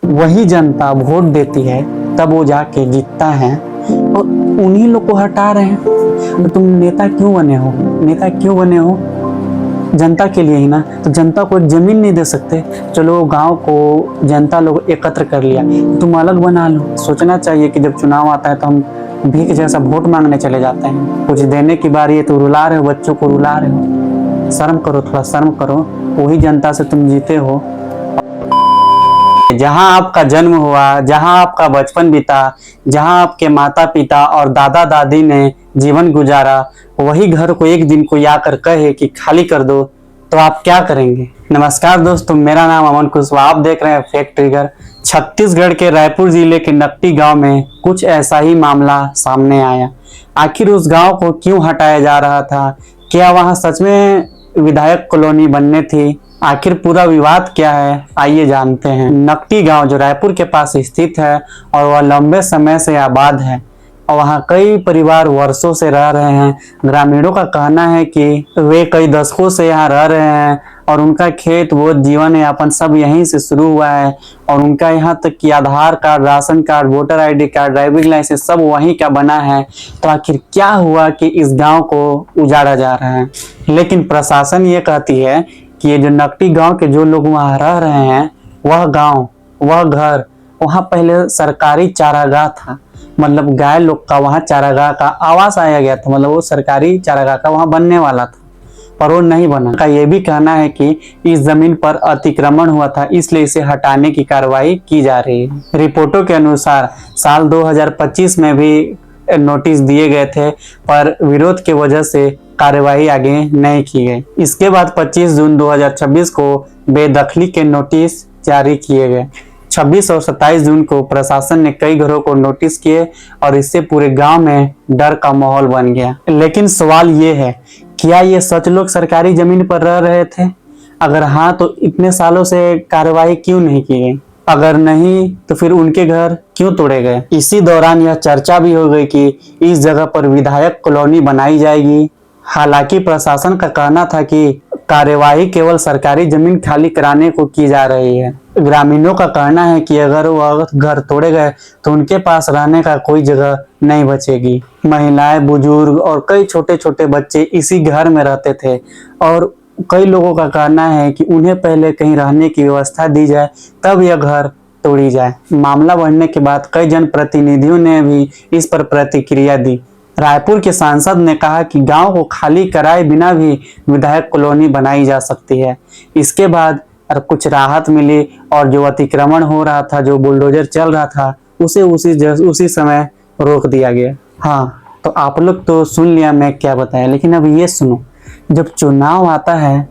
वही जनता वोट देती है तब वो जाके जीतता है और उन्हीं लोग को हटा रहे हैं। तो तुम नेता क्यों बने हो? नेता क्यों बने हो? जनता के लिए ही ना। तो जनता को एक जमीन नहीं दे सकते? चलो गांव को जनता लोग एकत्र कर लिया, तो तुम अलग बना लो। सोचना चाहिए कि जब चुनाव आता है तो हम भीख जैसा वोट मांगने चले जाते हैं, कुछ देने की बारी है तो रुला रहे हो, बच्चों को रुला रहे हो। शर्म करो, थोड़ा शर्म करो। वही जनता से तुम जीते हो। जहां आपका जन्म हुआ, जहां आपका बचपन बीता, जहां आपके माता पिता और दादा दादी ने जीवन गुजारा, वही घर को एक दिन कोई आकर कहे कि खाली कर दो, तो आप क्या करेंगे? नमस्कार दोस्तों, मेरा नाम अमन कुशवाहा, आप देख रहे हैं फैक्ट ट्रिगर। छत्तीसगढ़ के रायपुर जिले के नकटी गांव में कुछ ऐसा ही मामला सामने आया। आखिर उस गांव को क्यों हटाया जा रहा था? क्या वहां सच में विधायक कॉलोनी बनने थी? आखिर पूरा विवाद क्या है, आइए जानते हैं। नकटी गांव जो रायपुर के पास स्थित है और वह लंबे समय से आबाद है और वहाँ कई परिवार वर्षों से रह रहे हैं। ग्रामीणों का कहना है कि वे कई दशकों से यहाँ रह रहे हैं और उनका खेत वो जीवन यापन सब यहीं से शुरू हुआ है और उनका यहाँ तक कि Aadhaar card, ration card, voter ID card, driving licence सब वहीं का बना है। तो आखिर क्या हुआ कि इस गांव को उजाड़ा जा रहा है? लेकिन प्रशासन ये कहती है कि ये जो नकटी गांव के जो लोग वहाँ रह रहे हैं, वह गांव, वह घर, वहाँ पहले सरकारी चारागाह था। मतलब गाय लोग का वहाँ चारागाह का आवास आया गया था, मतलब वो सरकारी चारागाह का वहाँ बनने वाला था, पर वो नहीं बना। का ये भी कहना है कि इस जमीन पर अतिक्रमण हुआ था, इसलिए इसे हटाने की कार्रवाई की जा रही है। रिपोर्टों के अनुसार साल 2025 में भी नोटिस दिए गए थे, पर विरोध के वजह से कार्यवाही आगे नहीं की गई। इसके बाद 25 जून 2026 को बेदखली के नोटिस जारी किए गए। 26 और 27 जून को प्रशासन ने कई घरों को नोटिस किए और इससे पूरे गांव में डर का माहौल बन गया। लेकिन सवाल ये है, क्या ये सच लोग सरकारी जमीन पर रह रहे थे? अगर हाँ, तो इतने सालों से कार्रवाई क्यों नहीं की गई? अगर नहीं, तो फिर उनके घर क्यों तोड़े गए? इसी दौरान यह चर्चा भी हो गई कि इस जगह पर विधायक कॉलोनी बनाई जाएगी। हालांकि प्रशासन का कहना था कि कार्यवाही केवल सरकारी जमीन खाली कराने को की जा रही है। ग्रामीणों का कहना है कि अगर वह घर तोड़े गए तो उनके पास रहने का कोई जगह नहीं बचेगी। महिलाएं, बुजुर्ग और कई छोटे छोटे बच्चे इसी घर में रहते थे और कई लोगों का कहना है कि उन्हें पहले कहीं रहने की व्यवस्था दी जाए, तब यह घर तोड़ी जाए। मामला बढ़ने के बाद कई जनप्रतिनिधियों ने भी इस पर प्रतिक्रिया दी। रायपुर के सांसद ने कहा कि गांव को खाली कराए बिना भी विधायक कॉलोनी बनाई जा सकती है। इसके बाद कुछ राहत मिली और जो अतिक्रमण हो रहा था, जो बुलडोजर चल रहा था, उसे उसी समय रोक दिया गया। हाँ, तो आप लोग तो सुन लिया मैं क्या बताया, लेकिन अब ये सुनो, जब चुनाव आता है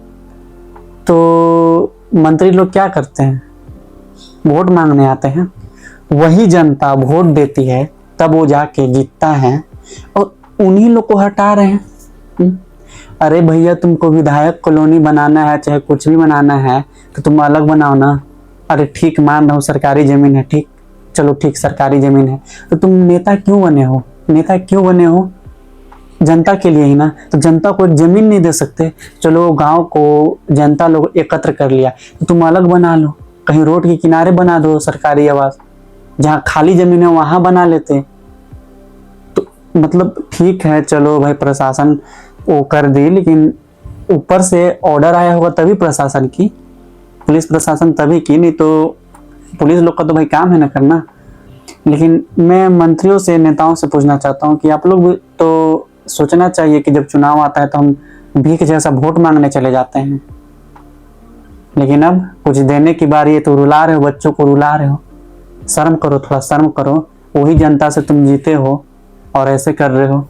तो मंत्री लोग क्या करते हैं? वोट मांगने आते हैं। वही जनता वोट देती है तब वो जाके जीतता है और उन्हीं लोग को हटा रहे हैं। अरे भैया, तुमको विधायक कॉलोनी बनाना है, चाहे कुछ भी बनाना है, तो तुम अलग बनाओ ना। अरे ठीक, मान रहा हूँ सरकारी जमीन है, ठीक, चलो ठीक, सरकारी जमीन है, तो तुम नेता क्यों बने हो? नेता क्यों बने हो? जनता के लिए ही ना। तो जनता को एक जमीन नहीं दे सकते? चलो गांव को जनता लोग एकत्र कर लिया, तो तुम अलग बना लो, कहीं रोड के किनारे बना दो सरकारी आवास, जहाँ खाली जमीन है वहां बना लेते। तो मतलब ठीक है, चलो भाई, प्रशासन वो कर दी, लेकिन ऊपर से ऑर्डर आया होगा तभी प्रशासन की, पुलिस प्रशासन तभी की, नहीं तो पुलिस लोग का तो भाई काम है ना करना। लेकिन मैं मंत्रियों से, नेताओं से पूछना चाहता हूँ कि आप लोग तो सोचना चाहिए कि जब चुनाव आता है तो हम भीख जैसा वोट मांगने चले जाते हैं, लेकिन अब कुछ देने की बारी है तो रुला रहे हो, बच्चों को रुला रहे हो। शर्म करो, थोड़ा शर्म करो। वही जनता से तुम जीते हो और ऐसे कर रहे हो।